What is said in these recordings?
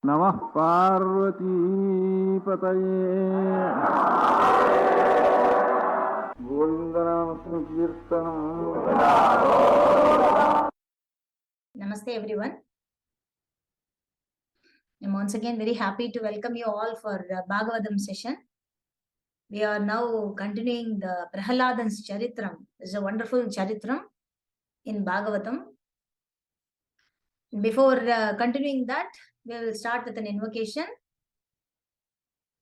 Namah Parvati Pataye Govindanam Sankirtanam. Namaste everyone. I'm once again very happy to welcome you all for Bhagavatam session. We are now continuing the Prahladan's Charitram. This is a wonderful Charitram in Bhagavatam. Before continuing that, we will start with an invocation.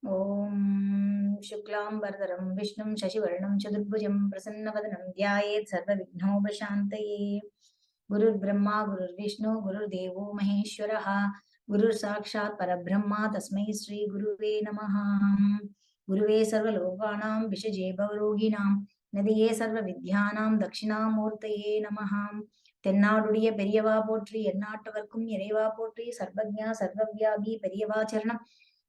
Om Shuklam Bhardaram Vishnum Shashivarnam Chaturbhujam Prasannavadanam Dhyayet Sarva Vighnopashantaye. Gurur Brahma, Gurur Vishnu, Gurur Devo Maheshwaraha, Gurur Sakshat Parabrahma, Tasmai Sri Guruve Namaha. Guruve Sarva Lokanam, Vishaje Bhavaroginam, Nadiye Sarva Vidyanam, Dakshinamurtaye Namaha. Tennadudiya Periyava Potri, Ennatavarkum Yereva Potri, Sarvagnya Sarvavyabi Periyava Charanam,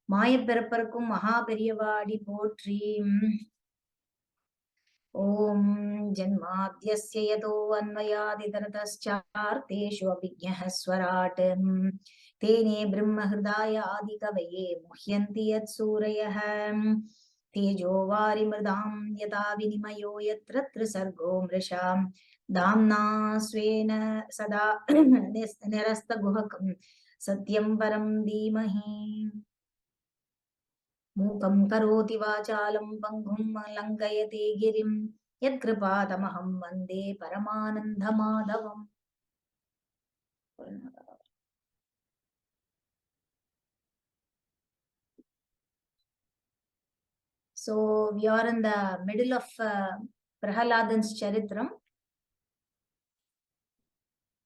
Maya Peraparakum Maha Periyavadi Potri. Om Janmadhyasya yato anvayaditartaschaarteshu abhigyah swarat tene brahma hridaya adikavaye muhyanti yat surayah tejo vari mridam yata vinimayo yatra sargo mrisham damna svena sada nirasta guhakam satyam param dhimahi. Mukam karoti vachalam panghum lankayate girim yadkripatamaham vande paramanandhamadhavam. So we are in the middle of Prahladan's Charitram.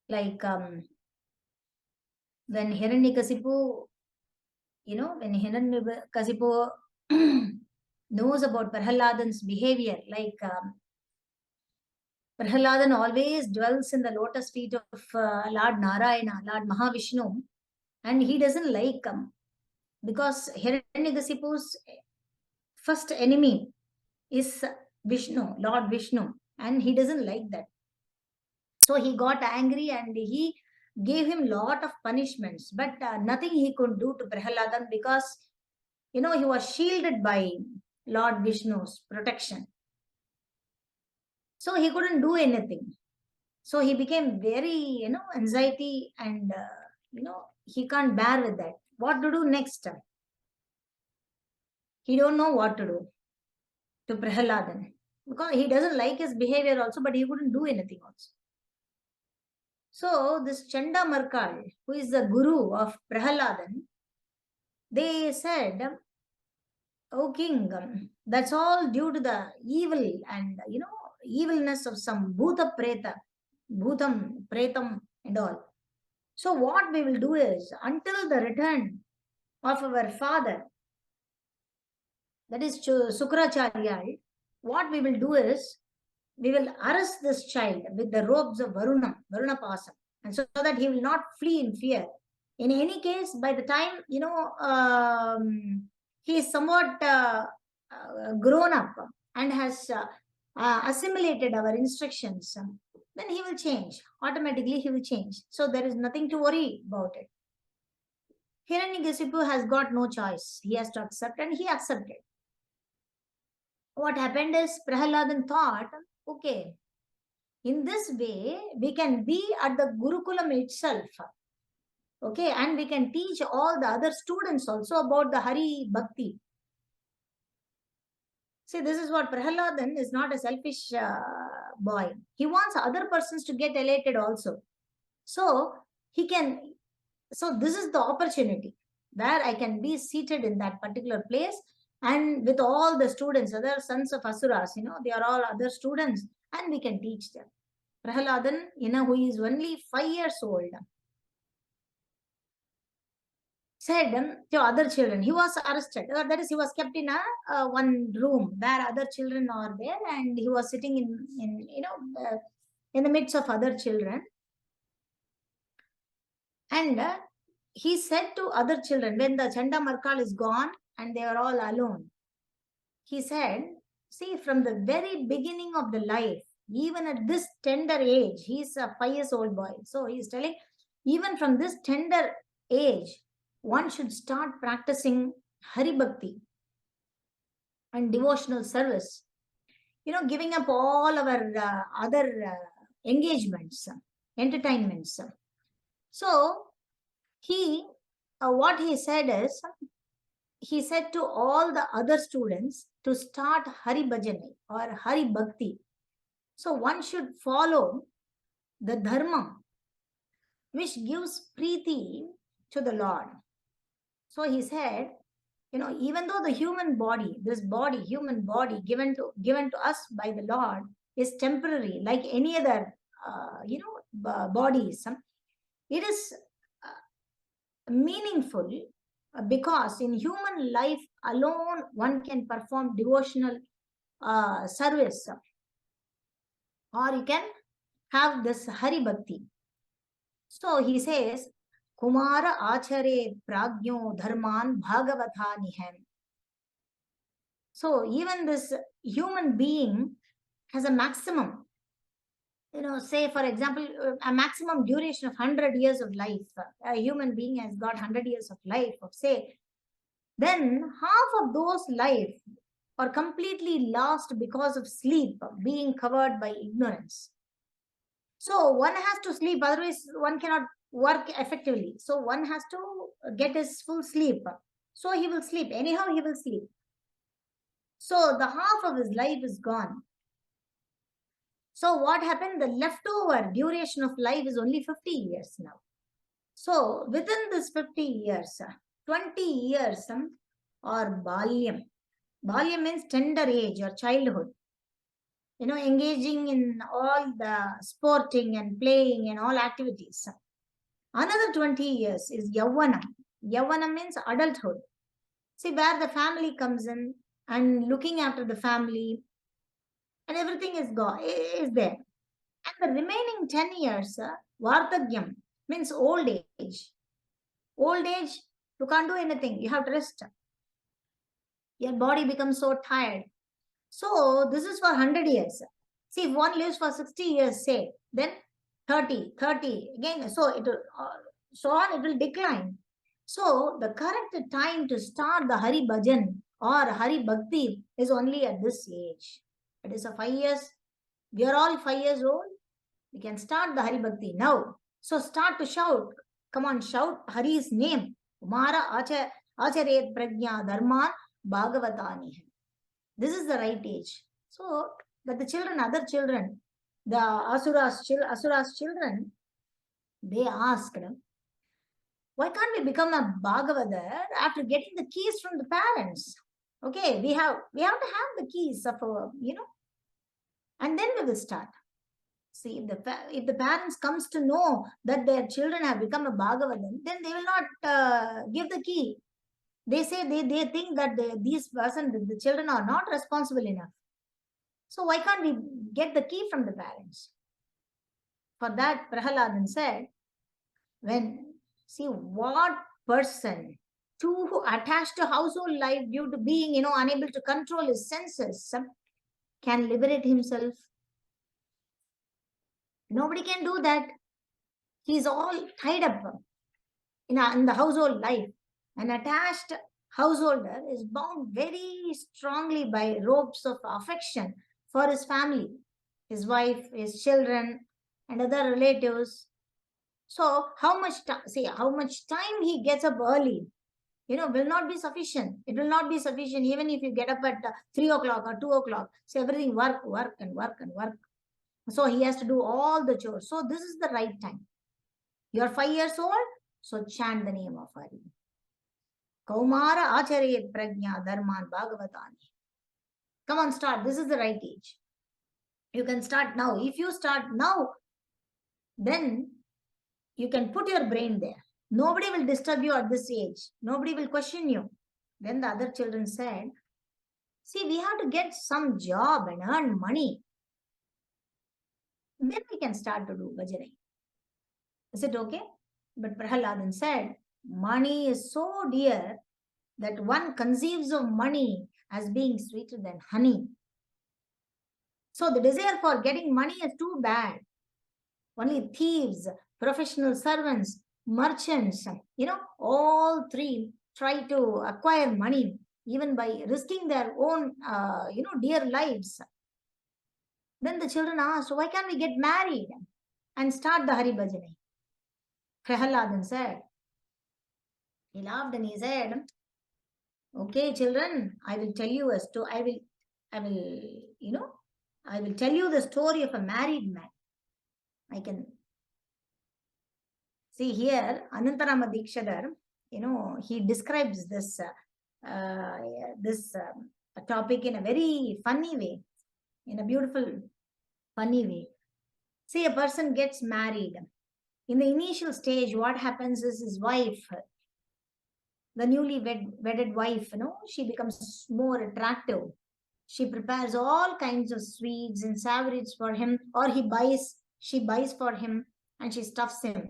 Like when Hiranyakashipu, when Hiranyakashipu knows about Prahladan's behavior, like Prahladan always dwells in the lotus feet of Lord Narayana, Lord Mahavishnu, and he doesn't like because Hiranyakashipu's first enemy is Vishnu, Lord Vishnu, and he doesn't like that. So he got angry and he gave him lot of punishments, but nothing he could do to Prahladan because, he was shielded by Lord Vishnu's protection. So he couldn't do anything. So he became very, anxiety and, he can't bear with that. What to do next? He don't know what to do to Prahladan because he doesn't like his behavior also, but he couldn't do anything also. So this Chanda Markal, who is the guru of Prahladan, they said, "O king, that's all due to the evil and, evilness of some Bhuta Preta, Bhutam, Pretam and all. So what we will do is, until the return of our father, that is Sukracharya, what we will do is, we will arrest this child with the robes of Varuna Pasam, and so that he will not flee in fear. In any case, by the time, he is somewhat grown up and has assimilated our instructions, then he will change. Automatically, he will change. So there is nothing to worry about it. Hiranyakashipu has got no choice. He has to accept, and he accepted. What happened is, Prahladan thought, okay, in this way, we can be at the Gurukulam itself. Okay, and we can teach all the other students also about the Hari Bhakti. See, this is what Prahladan is not a selfish boy. He wants other persons to get elated also. So, this is the opportunity where I can be seated in that particular place and with all the students, other sons of asuras, they are all other students and we can teach them. Prahladan, who is only 5 years old, said to other children, he was arrested. That is, he was kept in a one room where other children are there, and he was sitting in the midst of other children. And he said to other children, when the Chanda Markal is gone and they are all alone, he said, see, from the very beginning of the life, even at this tender age, he is a 5 years old boy. So he is telling, even from this tender age, one should start practicing Hari Bhakti and devotional service. Giving up all our other engagements, entertainments. So what he said is, he said to all the other students to start Hari Bhajani or Hari Bhakti. So one should follow the Dharma which gives Preeti to the Lord. So he said, even though the human body, human body given to us by the Lord is temporary, like any other, bodies, it is meaningful because in human life alone one can perform devotional service, or you can have this Hari Bhakti. So he says, Kumara Acharya Pragyo Dharman Bhagavata Nihem. So even this human being has a maximum, say for example, a maximum duration of 100 years of life. A human being has got 100 years of life, of say, then half of those life are completely lost because of sleep, being covered by ignorance. So one has to sleep, otherwise one cannot work effectively. So one has to get his full sleep. So he will sleep. Anyhow, he will sleep. So the half of his life is gone. So what happened? The leftover duration of life is only 50 years now. So within this 50 years, 20 years or balyam. Balyam means tender age or childhood. Engaging in all the sporting and playing and all activities. Another 20 years is Yavanam. Yavanam means adulthood. See, where the family comes in and looking after the family and everything is there. And the remaining 10 years, Vardhagyam means old age. Old age, you can't do anything. You have to rest. Your body becomes so tired. So this is for 100 years. See, if one lives for 60 years, say, then 30, again, so it will, so on, it will decline. So the correct time to start the Hari Bhajan or Hari Bhakti is only at this age. It is a 5 years. We are all 5 years old. We can start the Hari Bhakti now. So start to shout. Come on, shout Hari's name. Kumara Acharya Prajna Dharma Bhagavata Nihem. This is the right age. So, but the children, other children, the asuras children, they asked, why can't we become a Bhagavadar after getting the keys from the parents? Okay, we have to have the keys of our, and then we will start. See, if the parents comes to know that their children have become a Bhagavadar, then they will not give the key. They say they think that the children are not responsible enough. So why can't we get the key from the parents? For that, Prahlada said, what person who attached to household life due to being, unable to control his senses can liberate himself? Nobody can do that. He's all tied up in the household life. An attached householder is bound very strongly by ropes of affection for his family, his wife, his children, and other relatives. So how much time he gets up early, will not be sufficient. It will not be sufficient even if you get up at 3 o'clock or 2 o'clock. So everything work. So he has to do all the chores. So this is the right time. You are 5 years old, so chant the name of Hari. Kaumara Acharya Prajna Dharman Bhagavatani. Come on, start. This is the right age. You can start now. If you start now, then you can put your brain there. Nobody will disturb you at this age. Nobody will question you. Then the other children said, see, we have to get some job and earn money. Then we can start to do bhajanai. Is it okay? But Prahlada said, money is so dear that one conceives of money as being sweeter than honey. So the desire for getting money is too bad. Only thieves, professional servants, merchants, all three try to acquire money, even by risking their own, dear lives. Then the children asked, why can't we get married and start the Hari Bhajane? Prahlada said, he laughed and he said, okay, children, I will tell you a story. I will tell you the story of a married man. I can see here, Anantarama Dikshadhar, he describes this topic in a very funny way, in a beautiful, funny way. See, a person gets married. In the initial stage, what happens is his wife, the newly wedded wife, she becomes more attractive. She prepares all kinds of sweets and savories for him, or she buys for him, and she stuffs him.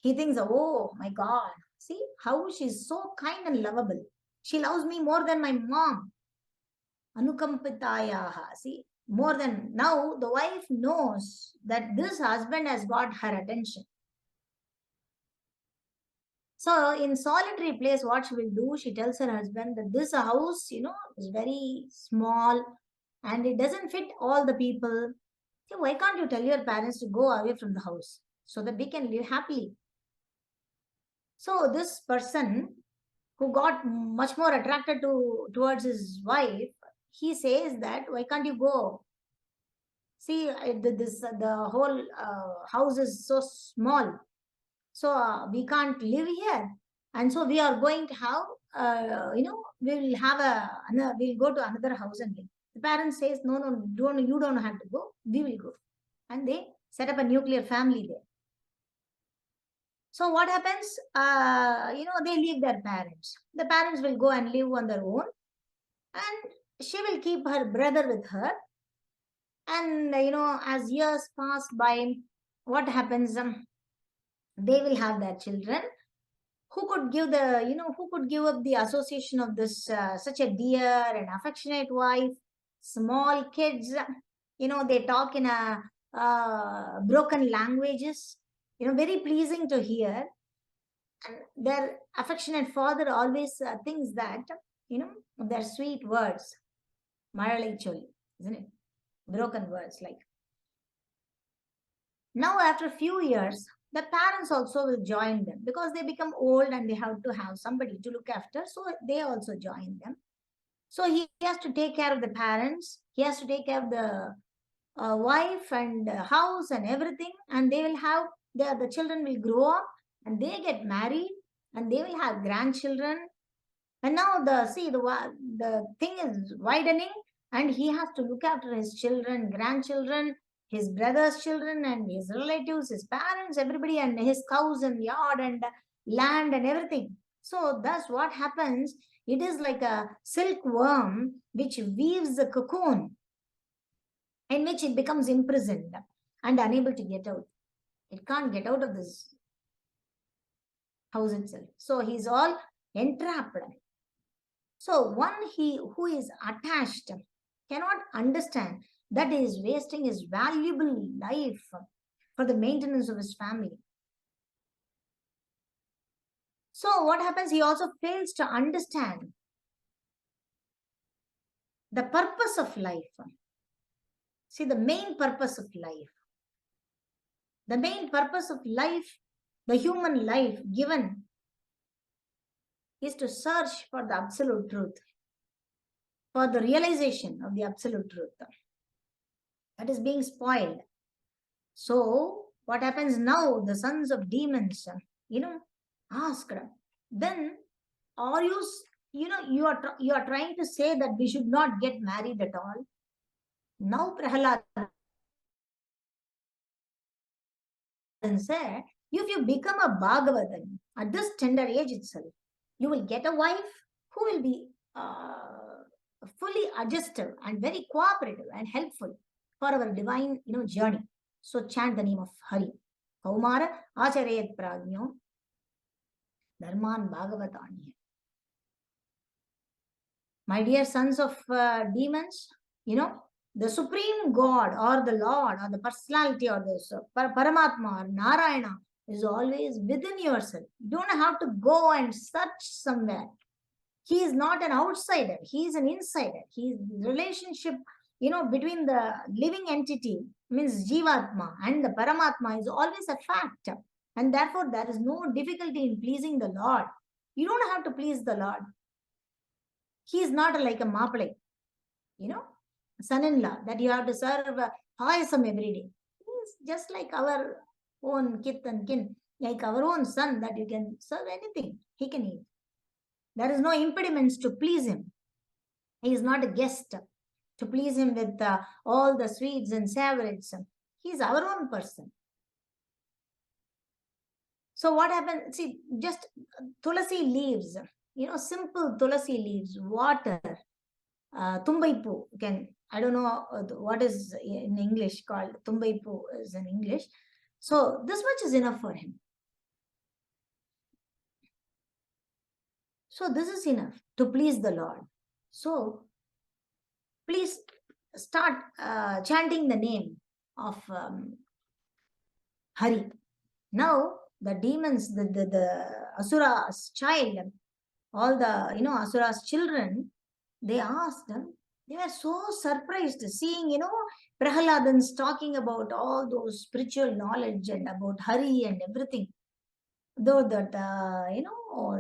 He thinks, oh my God, see how she's so kind and lovable. She loves me more than my mom. Anukampitayaha. See, more than now, the wife knows that this husband has got her attention. So in solitary place, what she will do, she tells her husband that this house, is very small and it doesn't fit all the people. So why can't you tell your parents to go away from the house so that we can live happily? So this person who got much more attracted towards his wife, he says that why can't you go? See, the whole house is so small. So we can't live here, and so we are going to have, we'll go to another house and live. The parents says, no, you don't have to go. We will go, and they set up a nuclear family there. So what happens? They leave their parents. The parents will go and live on their own, and she will keep her brother with her. And as years pass by, what happens? They will have their children. Who could give up the association of this such a dear and affectionate wife? Small kids, they talk in a broken languages, very pleasing to hear. And their affectionate father always thinks that, their sweet words, Maralai Choli, isn't it? Broken words like. Now, after a few years, the parents also will join them because they become old and they have to have somebody to look after. So they also join them. So he has to take care of the parents. He has to take care of the wife and house and everything. And they will have, the children will grow up and they get married and they will have grandchildren. And now the thing is widening and he has to look after his children, grandchildren, his brother's children and his relatives, his parents, everybody, and his cows and yard and land and everything. So thus what happens, it is like a silkworm which weaves a cocoon in which it becomes imprisoned and unable to get out. It can't get out of this house itself. So he's all entrapped. So one who is attached cannot understand that he is wasting his valuable life for the maintenance of his family. So what happens? He also fails to understand the purpose of life. See, the main purpose of life. The main purpose of life, the human life given, is to search for the absolute truth, for the realization of the absolute truth. That is being spoiled. So what happens now? The sons of demons, asked, then are you are trying to say that we should not get married at all? Now Prahlada said, if you become a Bhagavatam at this tender age itself, you will get a wife who will be fully adjusted and very cooperative and helpful for our divine journey. So chant the name of Hari. Kaumara Acharyas Prajño Dharman Bhagavatam. My dear sons of demons, the supreme God or the Lord or the personality or the Paramatma or Narayana is always within yourself. You don't have to go and search somewhere. He is not an outsider. He is an insider. He is the relationship, between the living entity, means Jivatma, and the Paramatma is always a fact. And therefore, there is no difficulty in pleasing the Lord. You don't have to please the Lord. He is not like a maple, son-in-law that you have to serve payasam every day. He is just like our own kith and kin, like our own son that you can serve anything. He can eat. There is no impediments to please him. He is not a guest to please him with all the sweets and savories. He is our own person. So what happened? See, just tulasi leaves, simple tulasi leaves, water, tumbaipu. I don't know what is in English called tumbaipu is in English. So this much is enough for him. So this is enough to please the Lord. So please start chanting the name of Hari. Now the demons, the asuras child, all the asuras children, they asked them. They were so surprised seeing Prahladan's talking about all those spiritual knowledge and about Hari and everything, though that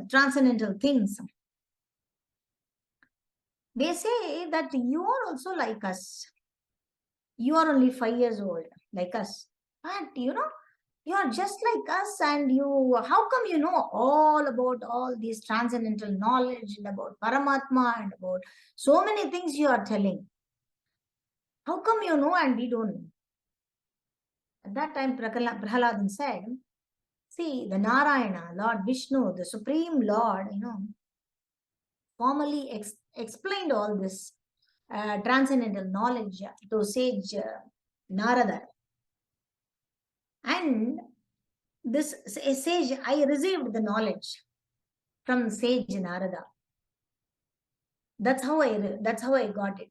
transcendental things. They say that you are also like us. You are only 5 years old, like us. And you are just like us. And how come you know all about all these transcendental knowledge and about Paramatma and about so many things you are telling? How come you know and we don't know? At that time, Prahlada said, see, the Narayana, Lord Vishnu, the Supreme Lord, formally explained all this transcendental knowledge to Sage Narada. And this sage, I received the knowledge from Sage Narada. That's how I got it.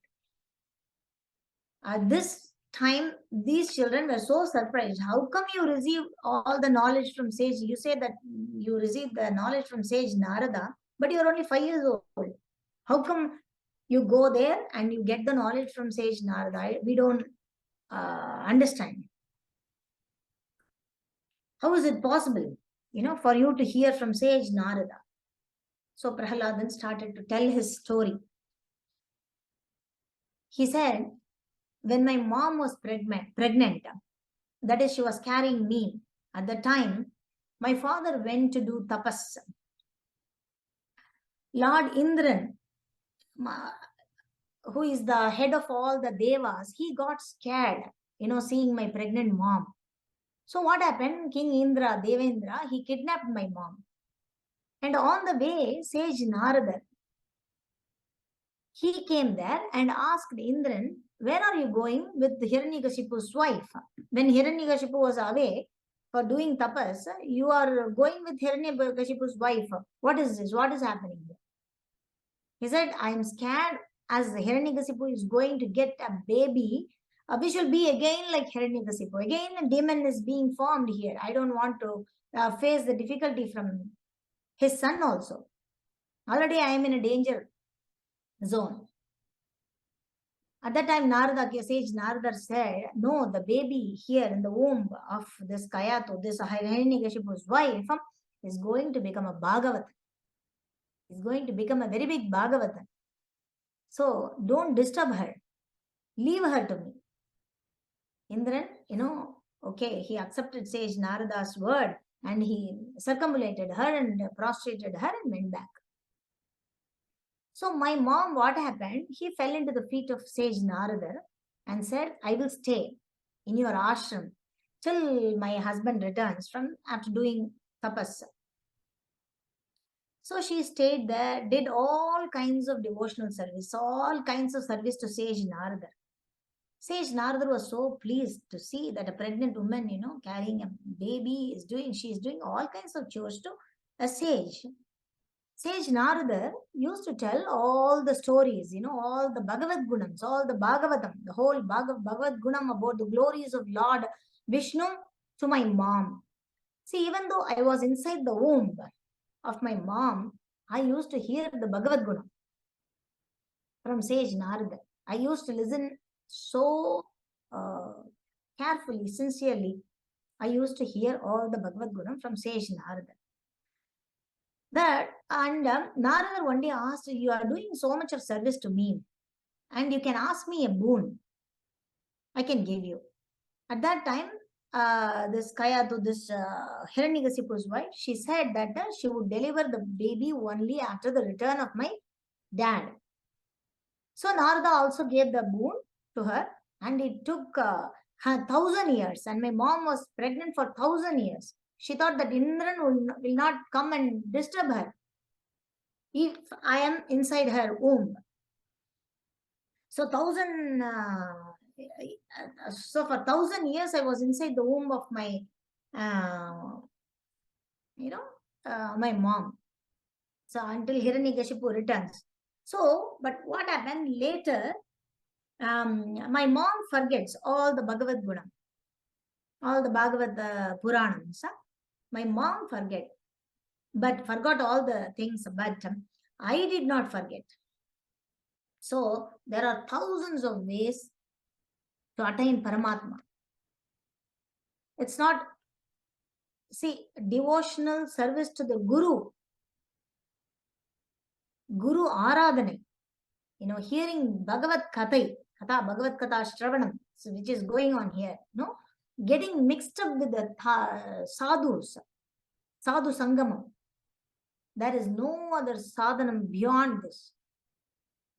At this time, these children were so surprised. How come you received all the knowledge from Sage? You say that you received the knowledge from Sage Narada, but you're only 5 years old. How come you go there and you get the knowledge from Sage Narada? We don't understand. How is it possible, for you to hear from Sage Narada? So Prahlada started to tell his story. He said, when my mom was pregnant, that is, she was carrying me, at the time, my father went to do tapas. Lord Indran, who is the head of all the devas, he got scared, seeing my pregnant mom. So what happened? King Indra, Devendra, he kidnapped my mom. And on the way, Sage Narada, he came there and asked Indran, where are you going with Hiranyakashipu's wife? When Hiranyakashipu was away for doing tapas, you are going with Hiranyakashipu's wife. What is this? What is happening here? He said, I am scared as Hiranyakashipu is going to get a baby. We shall be again like Hiranyakashipu. Again, a demon is being formed here. I don't want to face the difficulty from his son also. Already I am in a danger zone. At that time, Sage Narada said, no, the baby here in the womb of this Kayato, this Hiranyakashipu's wife, is going to become a Bhagavata. Is going to become a very big Bhagavata. So don't disturb her. Leave her to me. Indran, okay, he accepted Sage Narada's word and he circumambulated her and prostrated her and went back. So my mom, what happened? He fell into the feet of Sage Narada and said, I will stay in your ashram till my husband returns from after doing tapas. So she stayed there, did all kinds of devotional service, all kinds of service to Sage Narada. Sage Narada was so pleased to see that a pregnant woman, carrying a baby she is doing all kinds of chores to a sage. Sage Narada used to tell all the stories, all the Bhagavad Gunams, all the Bhagavatam, the whole Bhagavad Gunam about the glories of Lord Vishnu to my mom. See, even though I was inside the womb of my mom, I used to hear the Bhagavad Guna from Sage Narada. I used to listen so carefully, sincerely. I used to hear all the Bhagavad Guna from Sage Narada. Narada one day asked, "You are doing so much of service to me, and you can ask me a boon. I can give you." At that time, this Hiranyakashipu's wife, she said that she would deliver the baby only after the return of my dad. So Narada also gave the boon to her, and it took her 1,000 years, and my mom was pregnant for 1,000 years. She thought that Indran will not come and disturb her if I am inside her womb. So so for 1,000 years I was inside the womb of my, my mom. So until Hiranyakashipu returns. So, but what happened later? My mom forgets all the Bhagavad Guna, all the Bhagavad Puranams. My mom forgot all the things, but I did not forget. So there are thousands of ways to attain Paramatma. It's not, see, devotional service to the Guru Aradhana, hearing Bhagavad Kathāśravaṇam, which is going on here, getting mixed up with the sadhus, sadhu sangamam. There is no other sadhanam beyond this.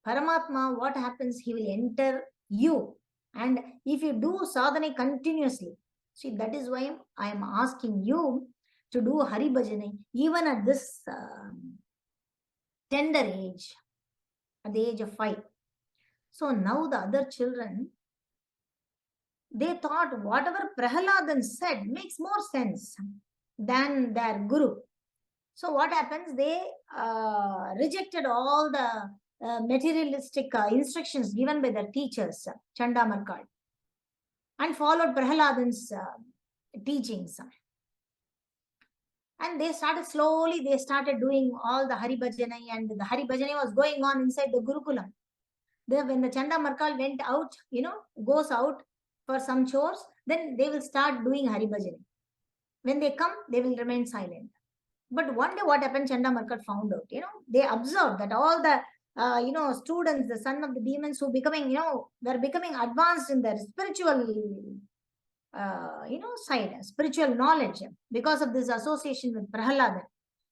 Paramatma, what happens? He will enter you. And if you do sadhana continuously, see, that is why I am asking you to do Hari Bhajana, even at this tender age, at the age of 5. So now the other children, they thought whatever Prahlada said makes more sense than their guru. So what happens? They rejected all the materialistic instructions given by their teachers, Chandamarkad, and followed Prahlada's teachings. And they started doing all the Hari Bhajana, and the Hari Bhajana was going on inside the Gurukulam. When the Chandamarkal went out, goes out for some chores, then they will start doing Hari Bhajana. When they come, they will remain silent. But one day what happened, Chandamarkal found out, they observed that all the, students, the son of the demons who becoming, they're becoming advanced in their spiritual, side, spiritual knowledge because of this association with Prahlada.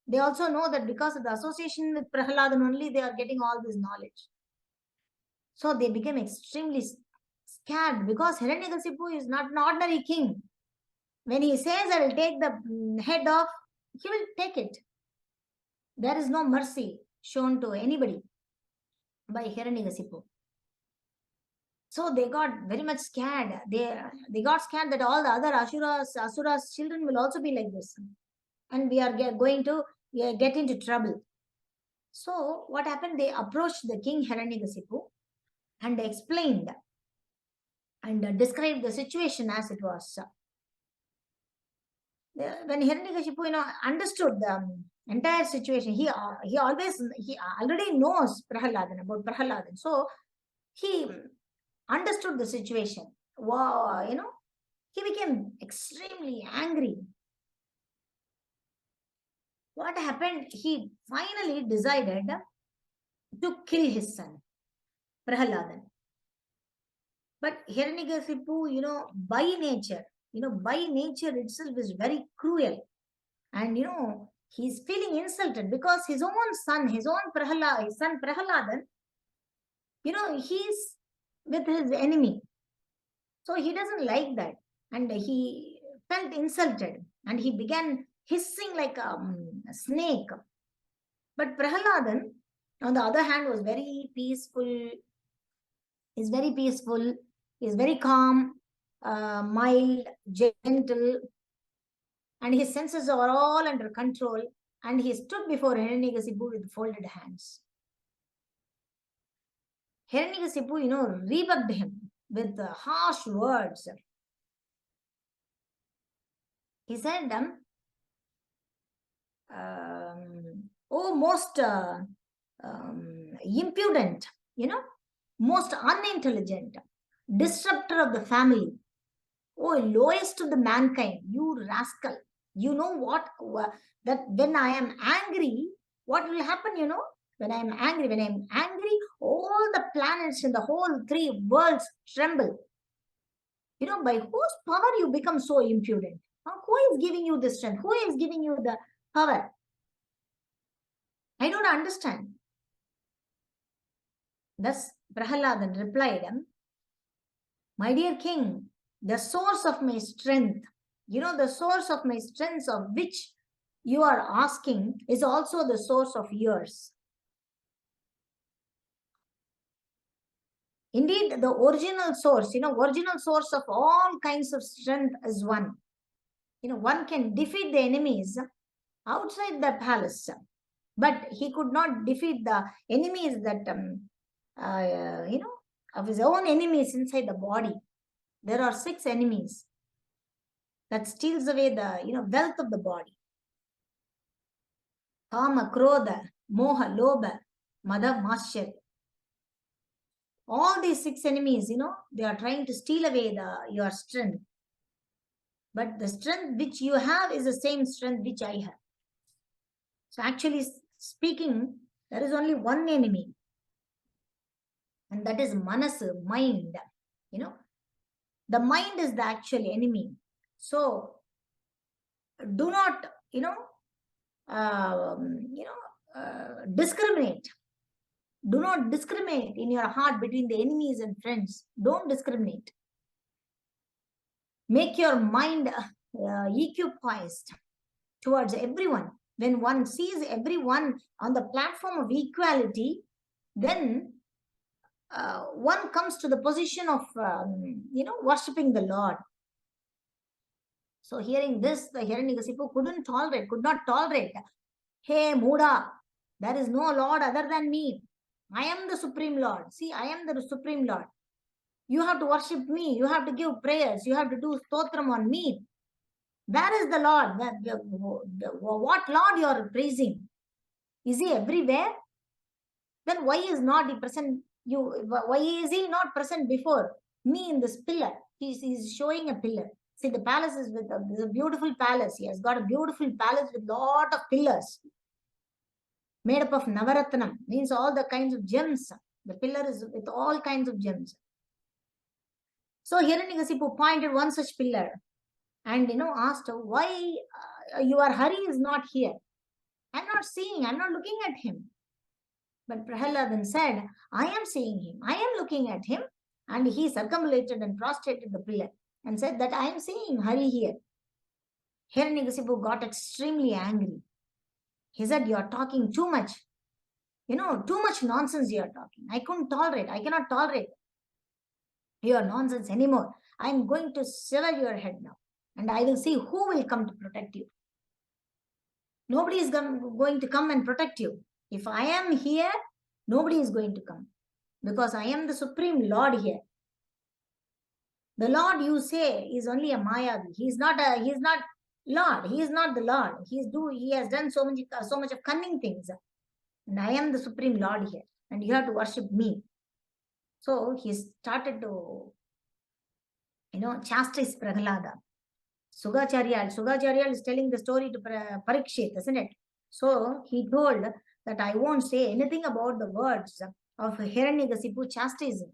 They also know that because of the association with Prahlada only, they are getting all this knowledge. So they became extremely scared because Hiranyakashipu is not an ordinary king. When he says, I will take the head off, he will take it. There is no mercy shown to anybody by Hiranyakashipu. So they got very much scared. They got scared that all the other asuras children will also be like this. And we are going to get into trouble. So what happened? They approached the king Hiranyakashipu and explained and described the situation as it was. When Hiranyakashipu, understood the entire situation, he already knows about Prahlada. So he understood the situation. Wow, he became extremely angry. What happened? He finally decided to kill his son, Prahlada. But Hiranyakashipu, by nature itself is very cruel. And, he's feeling insulted because his son Prahlada, he's with his enemy. So he doesn't like that. And he felt insulted and he began hissing like a snake. But Prahlada, on the other hand, was very peaceful. He's very peaceful. He's very calm, mild, gentle. And his senses are all under control. And he stood before Hiranyakashipu with folded hands. Hiranyakashipu, rebuked him with harsh words. He said, most impudent, most unintelligent, disruptor of the family. Oh, lowest of the mankind, you rascal. You know what? That when I am angry, what will happen, When I am angry, all the planets in the whole three worlds tremble. By whose power you become so impudent? Who is giving you the strength? Who is giving you the power? I don't understand. Thus, Prahlada replied, my dear king, the source of my strength, the source of my strength of which you are asking is also the source of yours. Indeed, the original source, original source of all kinds of strength is one. One can defeat the enemies outside the palace, but he could not defeat the enemies that, of his own enemies inside the body. There are 6 enemies that steals away the, wealth of the body. Kama, Krodha, Moha, Lobha, Mada, Maschar. All these 6 enemies, they are trying to steal away your strength. But the strength which you have is the same strength which I have. So actually speaking, there is only one enemy. And that is Manas, mind. The mind is the actual enemy. So do not, discriminate. Do not discriminate in your heart between the enemies and friends. Don't discriminate. Make your mind equipoised towards everyone. When one sees everyone on the platform of equality, then one comes to the position of, worshipping the Lord. So hearing this, the Hiranyakashipu could not tolerate. Hey, Muda, there is no Lord other than me. I am the Supreme Lord. See, I am the Supreme Lord. You have to worship me. You have to give prayers. You have to do stotram on me. Where is the Lord? What Lord you are praising? Is he everywhere? Then why is not he present? Why is he not present before me in this pillar? He's showing a pillar. See, the palace is a beautiful palace. He has got a beautiful palace with lot of pillars made up of Navaratnam, means all the kinds of gems. The pillar is with all kinds of gems. So Hiranyakashipu pointed one such pillar and asked why your Hari is not here. I'm not seeing, I'm not looking at him. But Prahlada then said, I am seeing him, I am looking at him. And he circumambulated and prostrated the pillar and said that I am seeing Hari here. Hiranyakashipu got extremely angry. He said, you are talking too much. Too much nonsense you are talking. I cannot tolerate your nonsense anymore. I am going to sever your head now. And I will see who will come to protect you. Nobody is going to come and protect you. If I am here, nobody is going to come. Because I am the Supreme Lord here. The Lord you say is only a Mayavi. He is not Lord. He is not the Lord. He has done so much of cunning things. And I am the Supreme Lord here. And you have to worship me. So he started to, chastise Prahlada. Sugacharya is telling the story to Parikshit, isn't it? So he told that I won't say anything about the words of Hiranyakashipu chastising.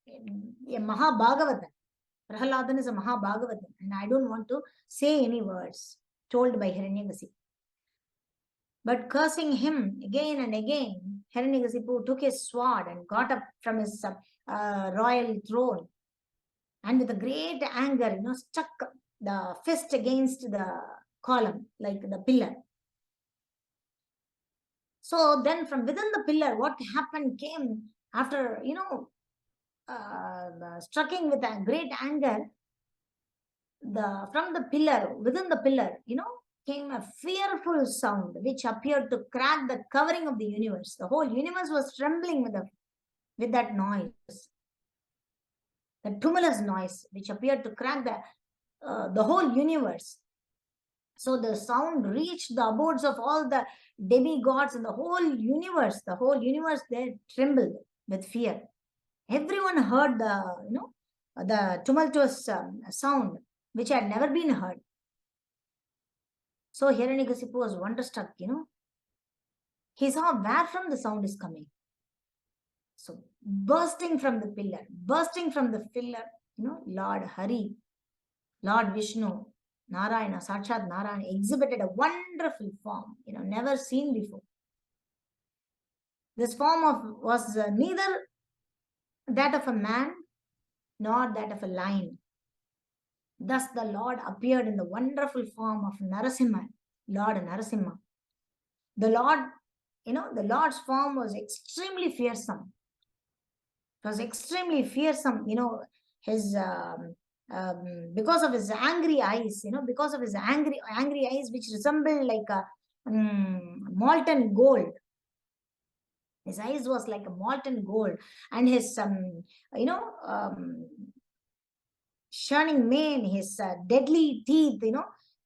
A Mahabhagavatam. Prahladan is a Mahabhagavatam, and I don't want to say any words told by Hiranyakashipu. But cursing him again and again, Hiranyakashipu took his sword and got up from his royal throne, and with a great anger, struck the fist against the column, like the pillar. So then from within the pillar, what happened came after, striking with a great anger, from the pillar, within the pillar, came a fearful sound which appeared to crack the covering of the universe. The whole universe was trembling with that noise. The tumultuous noise which appeared to crack the whole universe. So the sound reached the abodes of all the demigods in the whole universe. The whole universe there trembled with fear. Everyone heard the tumultuous sound which had never been heard. So Hiranyakashipu was wonderstruck, He saw where from the sound is coming. So bursting from the pillar, Lord Hari, Lord Vishnu, Narayana, Sakshat Narayana exhibited a wonderful form, never seen before. This form was neither that of a man nor that of a lion. Thus the Lord appeared in the wonderful form of Narasimha, Lord Narasimha. The Lord's form was extremely fearsome. It was extremely fearsome, his because of his angry eyes, because of his angry eyes which resembled like a molten gold. His eyes was like a molten gold, and his shining mane, his deadly teeth,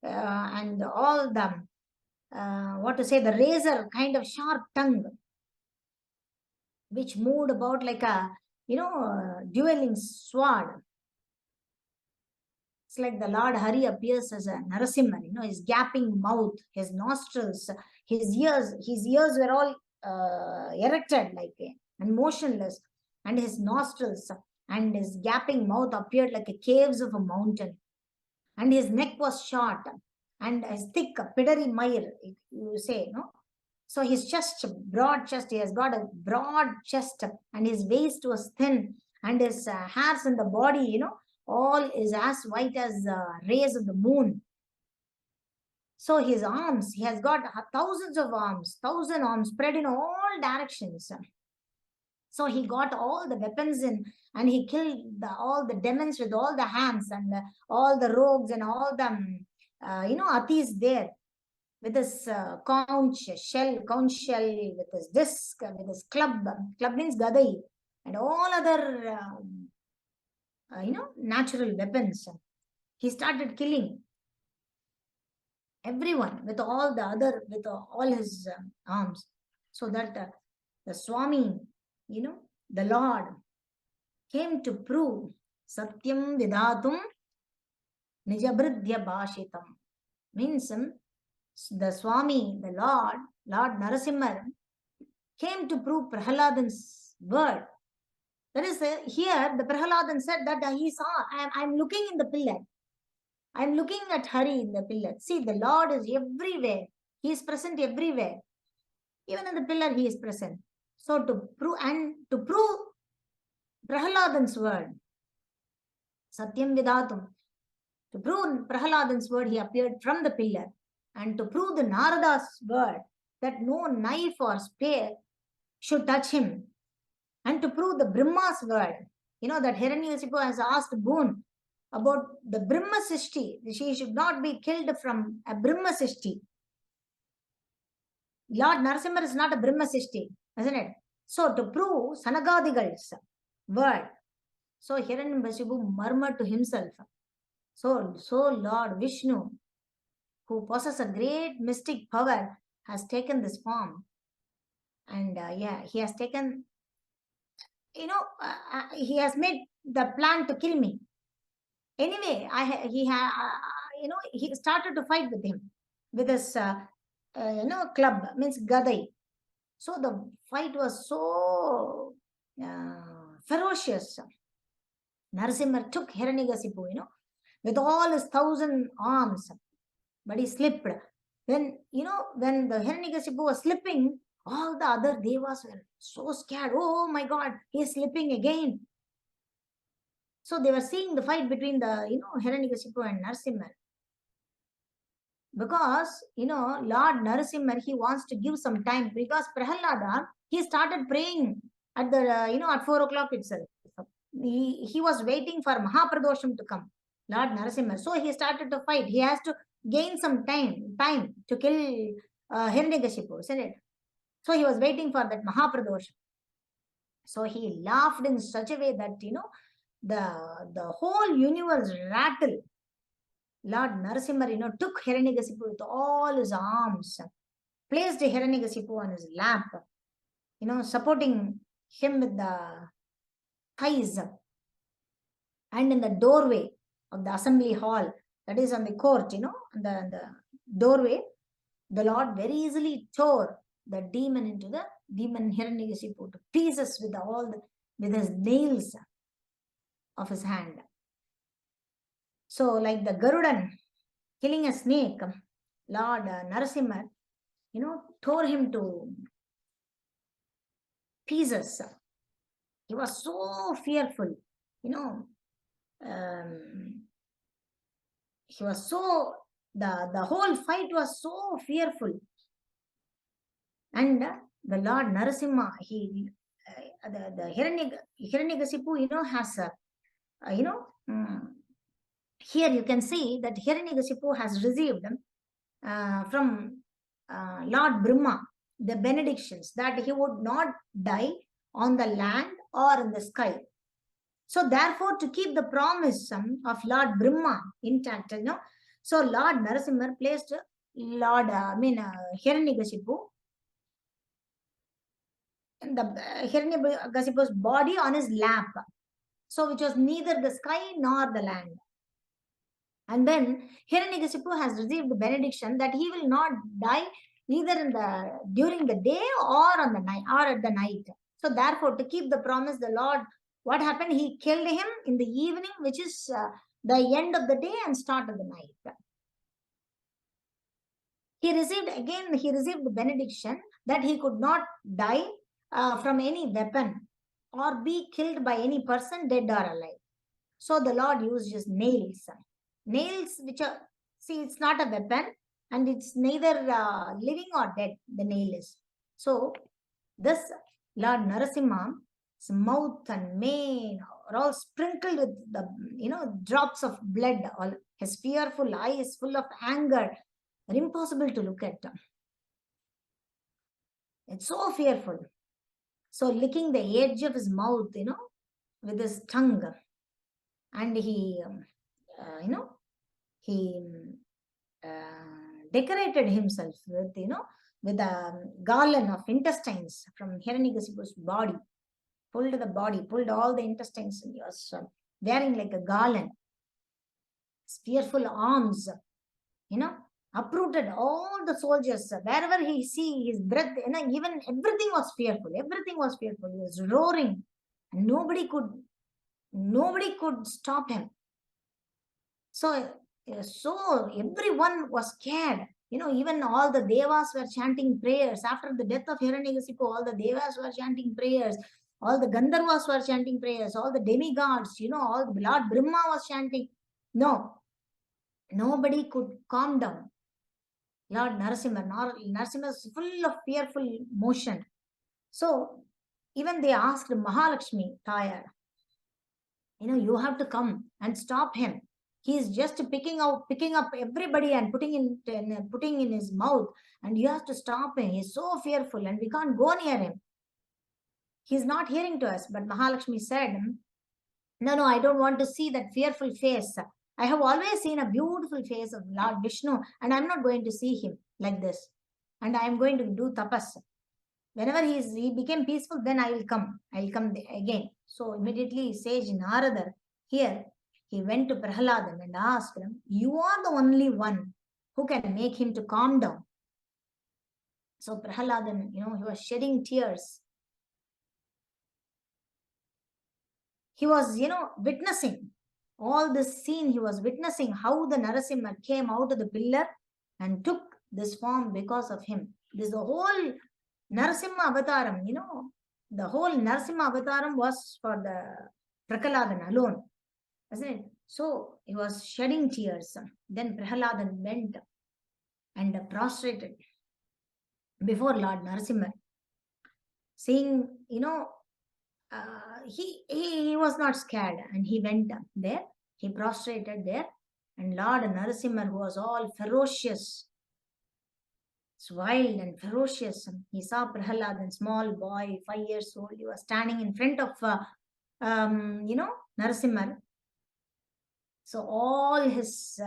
and all the the razor kind of sharp tongue, which moved about like a dueling sword. It's like the Lord Hari appears as a Narasimha, his gaping mouth, his nostrils, his ears were all erected and motionless, and his nostrils and his gaping mouth appeared like a caves of a mountain, and his neck was short and his thick pidari mire, you say, So his chest, broad chest, he has got a broad chest, and his waist was thin, and his hairs in the body, all is as white as rays of the moon. So his arms, he has got thousands of arms, 1,000 arms spread in all directions. So he got all the weapons in, and he killed all the demons with all the hands, and all the rogues and all the, atis there, with his conch shell, with his disc, with his club means gadai, and all other, natural weapons. He started killing everyone with all his arms, so that the Swami, the Lord, came to prove Satyam Vidatum Nijabridhya Bhashitam. Means the Swami, the Lord Narasimha, came to prove Prahlada's word. That is, here the Prahladan said that he saw, I'm looking in the pillar. I'm looking at Hari in the pillar. See, the Lord is everywhere. He is present everywhere. Even in the pillar, he is present. So to prove Prahladan's word, Satyam Vidatum, to prove Prahladan's word, he appeared from the pillar. And to prove the Narada's word, that no knife or spear should touch him. And to prove the Brahma's word, that Hiranyakashipu has asked boon about the Brahma Sishti. She should not be killed from a Brahma Sishti. Lord Narasimha is not a Brahma Sishti, isn't it? So to prove Sanagadigal's word, so Hiranyakashipu murmured to himself. So Lord Vishnu, who possesses a great mystic power, has taken this form. And he has taken, he has made the plan to kill me. Anyway, he started to fight with him, with his, club, means gadai. So the fight was so ferocious. Narasimha took Hiranyakashipu, with all his 1,000 arms, but he slipped. Then, when the Hiranyakashipu was slipping, all the other devas were so scared. Oh my God, he is slipping again. So they were seeing the fight between the, Hiranyakashipu and Narasimha. Because, Lord Narasimha, he wants to give some time, because Prahlada, he started praying at the, at 4 o'clock itself. He was waiting for Mahapradosham to come, Lord Narasimha. So he started to fight. He has to gain some time to kill Hiranyakashipu, isn't it? So he was waiting for that Mahapradosham. So he laughed in such a way that, the whole universe rattled. Lord Narasimha, took Hiranyakashipu with all his arms, placed Hiranyakashipu on his lap, supporting him with the thighs, and in the doorway of the assembly hall, that is on the court, the doorway, the Lord very easily tore the demon into the demon Hiranyakashipu to pieces with his nails of his hand. So, like the Garudan killing a snake, Lord Narasimha, tore him to pieces. He was so fearful, he was so, the whole fight was so fearful. And the Lord Narasimha, the Hiranyakashipu, has, here you can see that Hiranyakashipu has received from Lord Brahma the benedictions that he would not die on the land or in the sky. So therefore, to keep the promise of Lord Brahma intact, so Lord Narasimha placed Hiranyakashipu, the Hiranyakashipu's body on his lap, so which was neither the sky nor the land. And then Hiranyakashipu has received the benediction that he will not die either during the day or on the night or at the night. So therefore, to keep the promise, the Lord, what happened? He killed him in the evening, which is the end of the day and start of the night. He received the benediction that he could not die from any weapon or be killed by any person, dead or alive. So the Lord used his nails. Nails, which are, see, it's not a weapon and it's neither living or dead, the nail is. So this Lord Narasimha's mouth and mane are all sprinkled with the, drops of blood. All his fearful eyes full of anger are impossible to look at. It's so fearful. So licking the edge of his mouth, with his tongue, and he, he decorated himself with a garland of intestines from Hiranyakashipu's body. Pulled all the intestines, and he was wearing like a garland. His fearful arms, uprooted all the soldiers. Wherever he see his breath, even everything was fearful. Everything was fearful. He was roaring, and nobody could stop him. So everyone was scared. Even all the devas were chanting prayers. After the death of Hiranyakashipu, all the devas were chanting prayers. All the Gandharvas were chanting prayers. All the demigods, all the Lord Brahma was chanting. No, nobody could calm down Lord Narasimha. Narasimha is full of fearful motion. So even they asked Mahalakshmi, Tayar, you have to come and stop him. He is just picking up everybody and putting in his mouth, and you have to stop him. He's so fearful, and we can't go near him. He's not hearing to us. But Mahalakshmi said, no, I don't want to see that fearful face. I have always seen a beautiful face of Lord Vishnu, and I'm not going to see him like this. And I am going to do tapas. Whenever he became peaceful, then I will come. I will come again. So immediately Sage Narada here, he went to Prahlada and asked him, you are the only one who can make him to calm down. So Prahlada, he was shedding tears. He was, witnessing all this scene. He was witnessing how the Narasimha came out of the pillar and took this form because of him. This is the whole Narasimha Avataram, the whole Narasimha Avataram was for the Prahlada alone, isn't it? So he was shedding tears. Then Prahlada went and prostrated before Lord Narasimha, saying, he was not scared, and he went there, he prostrated there, and Lord Narasimha, who was all ferocious, wild and ferocious, he saw Prahlada, small boy, 5 years old. He was standing in front of Narasimha, So all his,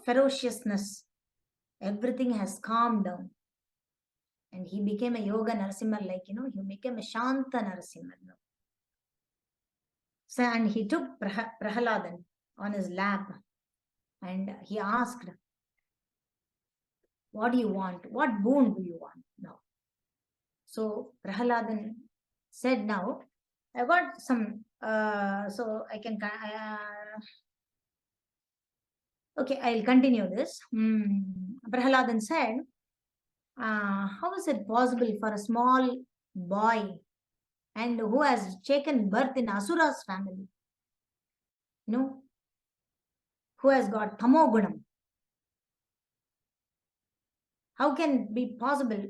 ferociousness, everything has calmed down. And he became a yoga Narasimha, he became a Shanta Narasimha. So, and he took Prahladan on his lap and he asked, what do you want? What boon do you want now? So Prahladan said, now, I got some, so I can, okay, I'll continue this. Prahladan said, how is it possible for a small boy and who has taken birth in Asuras family, who has got Tamogunam? How can it be possible,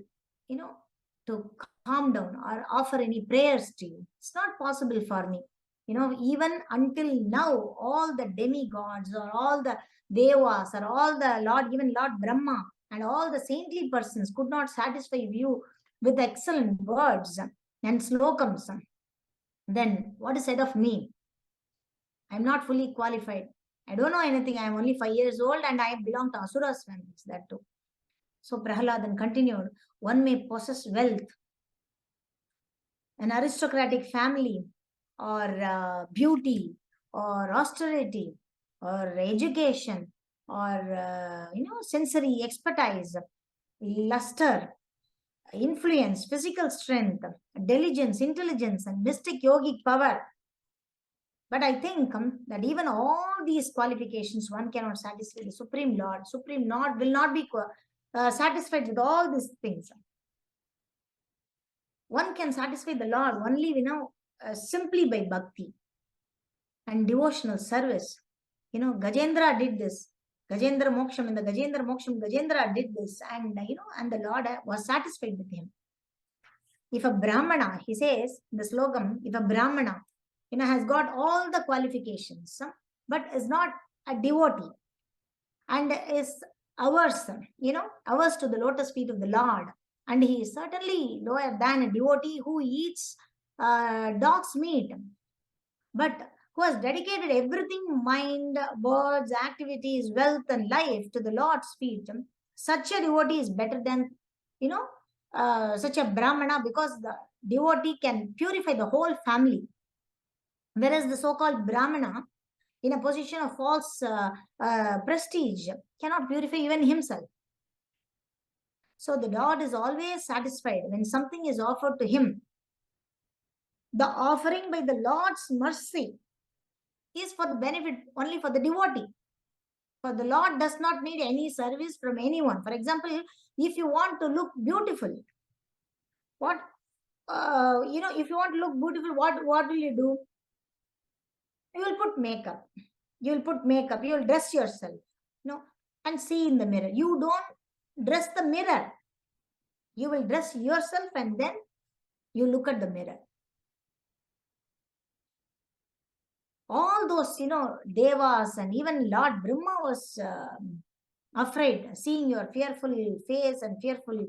to calm down or offer any prayers to you? It's not possible for me. Even until now, all the demigods or all the devas or all the even Lord Brahma and all the saintly persons could not satisfy you with excellent words and slokams. Then what is said of me? I'm not fully qualified. I don't know anything. I'm only 5 years old and I belong to Asuras families, that too. So Prahladan continued, one may possess wealth, an aristocratic family, or beauty, or austerity, or education, or sensory expertise, luster, influence, physical strength, diligence, intelligence, and mystic yogic power. But I think that even all these qualifications, one cannot satisfy the Supreme Lord. Supreme Lord will not be satisfied with all these things. One can satisfy the Lord only, simply by bhakti and devotional service. Gajendra did this. Gajendra Moksham, in the Gajendra Moksham, Gajendra did this, and and the Lord was satisfied with him. If a Brahmana, he says, the slogam, if a Brahmana, has got all the qualifications, but is not a devotee, and is averse to the lotus feet of the Lord, and he is certainly lower than a devotee who eats dog's meat, but who has dedicated everything, mind, words, activities, wealth, and life to the Lord's feet. Such a devotee is better than, such a Brahmana, because the devotee can purify the whole family. Whereas the so-called Brahmana, in a position of false prestige, cannot purify even himself. So the Lord is always satisfied when something is offered to him. The offering by the Lord's mercy is for the benefit only for the devotee. For the Lord does not need any service from anyone. For example, if you want to look beautiful, if you want to look beautiful, what will you do? You will put makeup. You will dress yourself, and see in the mirror. You don't dress the mirror. You will dress yourself and then you look at the mirror. All those, devas and even Lord Brahma was afraid seeing your fearful face and fearful,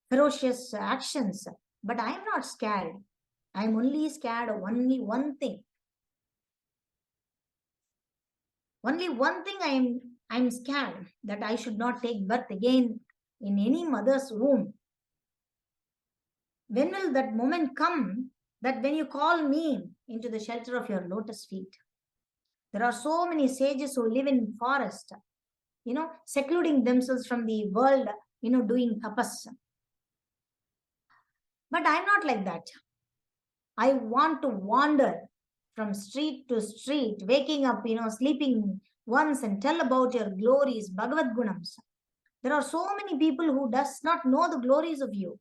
ferocious actions. But I am not scared. I am only scared of only one thing. Only one thing I'm scared, that I should not take birth again in any mother's womb. When will that moment come, that when you call me into the shelter of your lotus feet? There are so many sages who live in forest, secluding themselves from the world, doing tapas. But I'm not like that. I want to wander from street to street, waking up, sleeping once, and tell about your glories, Bhagavad Gunams. There are so many people who does not know the glories of you.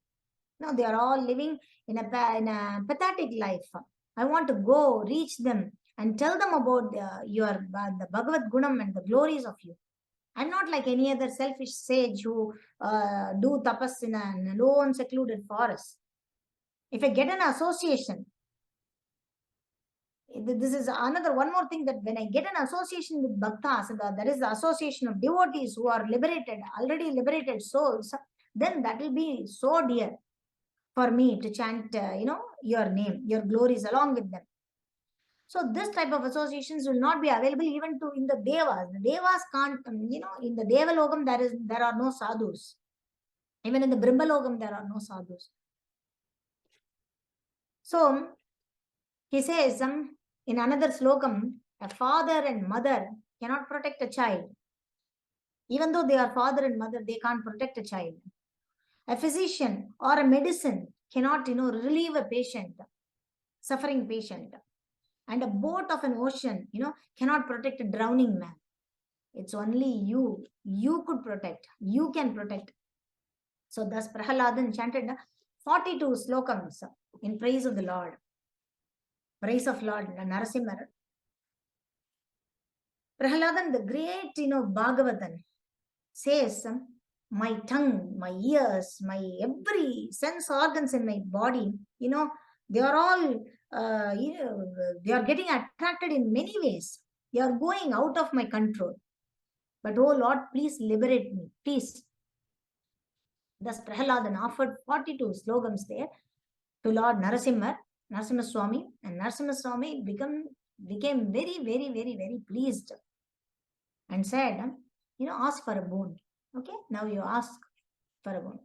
No, they are all living in a pathetic life. I want to go reach them and tell them about the Bhagavad Gunam and the glories of you. I'm not like any other selfish sage who do tapas in an alone secluded forest. If I get an association, this is one more thing, that when I get an association with bhaktas, that is the association of devotees who are already liberated souls, then that will be so dear for me to chant, your name, your glories along with them. So this type of associations will not be available even to in the Devas. The Devas can't, in the Devalogam there are no sadhus. Even in the Brahmalogam there are no sadhus. So he says in another slokam, a father and mother cannot protect a child. Even though they are father and mother, they can't protect a child. A physician or a medicine cannot, relieve a patient, suffering patient. And a boat of an ocean, cannot protect a drowning man. It's only you. You could protect. You can protect. So thus Prahlada chanted 42 slokams in praise of the Lord. Praise of Lord Narasimha. Prahlada, the great, Bhagavatam, says, my tongue, my ears, my every sense organs in my body, they are all, they are getting attracted in many ways. They are going out of my control. But, oh Lord, please liberate me, please. Thus, Prahlada offered 42 slogans there to Lord Narasimha Swami, and Narasimha Swami became very, very, very, very pleased and said, ask for a boon. Okay, now you ask for a boon.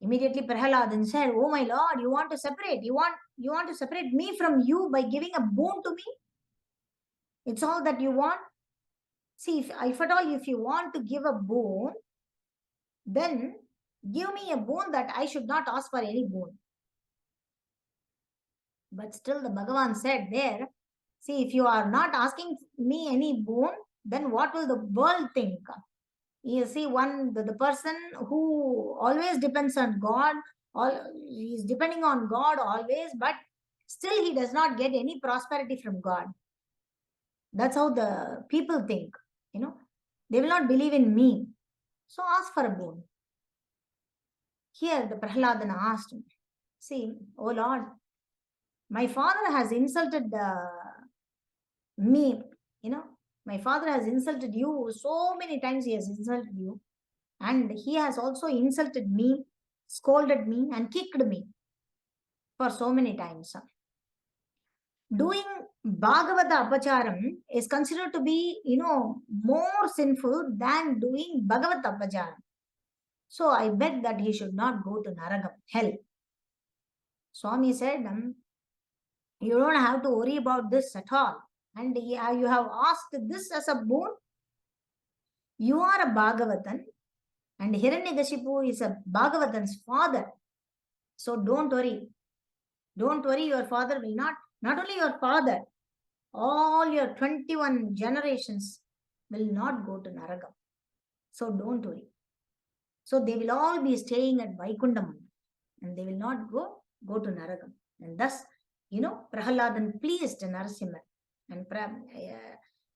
Immediately Prahlada said, oh my Lord, you want to separate? You want to separate me from you by giving a boon to me? It's all that you want? See, if at all, if you want to give a boon, then give me a boon that I should not ask for any boon. But still the Bhagavan said there, see, if you are not asking me any boon, then what will the world think? You see, the person who always depends on God, he is depending on God always, but still he does not get any prosperity from God. That's how the people think, they will not believe in me. So ask for a boon. Here the Prahlada asked him, see, oh Lord, my father has insulted me, my father has insulted you so many times. He has insulted you, and he has also insulted me, scolded me, and kicked me for so many times. Doing Bhagavata Apacharam is considered to be, more sinful than doing Bhagavata Apacharam. So I beg that he should not go to Naragam, hell. Swami said, you don't have to worry about this at all. And you have asked this as a boon. You are a Bhagavatan, and Hiranyakashipu is a Bhagavatan's father. So don't worry. Don't worry, your father will not only your father, all your 21 generations will not go to Naragam. So don't worry. So they will all be staying at Vaikundam, and they will not go to Naragam. And thus, Prahladan pleased Narasimha. And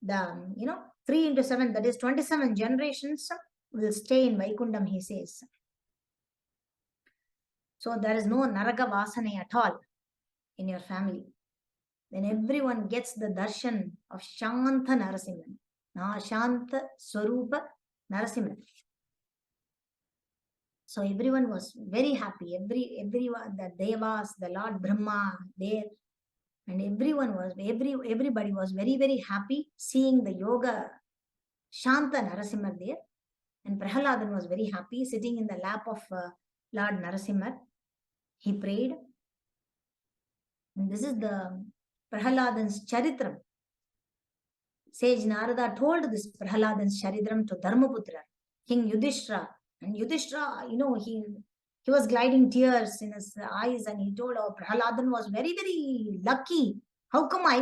the 3 into 7, that is 27 generations will stay in Vaikundam, he says. So there is no Naraga Vasane at all in your family. Then everyone gets the darshan of Shanta Narasimha, Shanta Swarupa Narasimha. So everyone was very happy. Everyone, the Devas, the Lord Brahma there, and everybody was very, very happy seeing the yoga Shanta Narasimha there. And Prahladan was very happy sitting in the lap of Lord Narasimha. He prayed. And this is the Prahladan's Charitram. Sage Narada told this Prahladan's Charitram to Dharmaputra, King Yudhishthira. And Yudhishthira, he was gliding tears in his eyes, and he told, oh, Prahladan was very, very lucky. How come I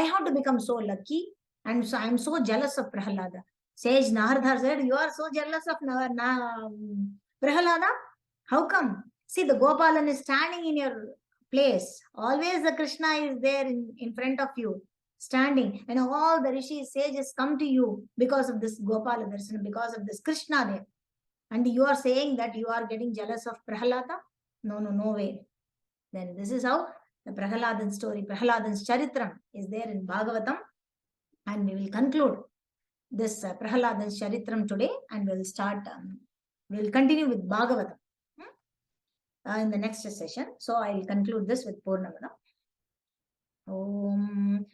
have to become so lucky? And so I'm so jealous of Prahlada. Sage Narada said, you are so jealous of Prahlada? How come? See, the Gopalan is standing in your place. Always the Krishna is there in front of you, standing. And all the rishis, sages come to you because of this Gopala Darsana, because of this Krishna there. And you are saying that you are getting jealous of Prahlada? No way. Then this is how the Prahladan story, Prahladan's Charitram is there in Bhagavatam. And we will conclude this Prahladan's Charitram today, and we'll start, we'll continue with Bhagavatam in the next session. So I will conclude this with Purnamada. Om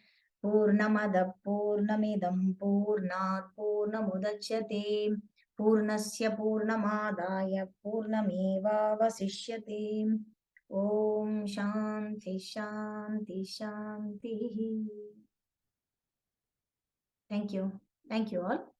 Purnamada Purnamidam Purnat Purnamudachyate Purnasya Purnamadaya Purnameva Vasishyate. Om Shanti Shanti Shanti. Thank you. Thank you all.